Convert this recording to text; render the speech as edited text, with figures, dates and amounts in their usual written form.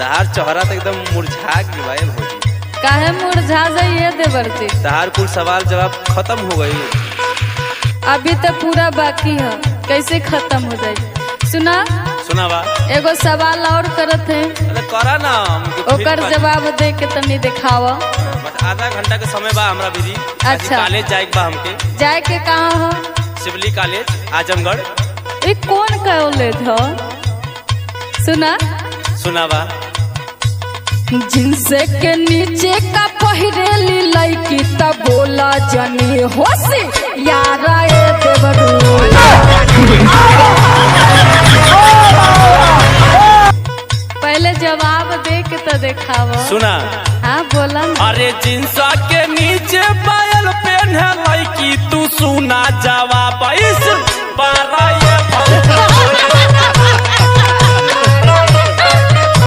तहार चेहरा तो एकदम मुरझा गई भाई भौजी। काहे मुरझा जाइए देवरती? तहार कुल सवाल जवाब खत्म हो गई। अभी तो पूरा बाकी है, कैसे खत्म हो जाए? सुना सुनावा। एगो सवाल और करत है, अरे करा ना ओकर जवाब दे के तनी दिखावा। बस आधा घंटा के समय बा हमरा भी। अच्छा। कॉलेज जाए बा हमके। जाए के कहाँ हो? शिवली कॉलेज आजमगढ़। ये कौन कॉलेज हो? सुना सुनावा। जिनसे के नीचे का पहिरेली लड़की तब बोला जनी होशी यारा ए देवरू। पहले जवाब दे के तो दिखावा। सुना। हाँ बोला ना। अरे जिनसा के नीचे पायल पहने लड़की तू सुना जवाब इस बारा ये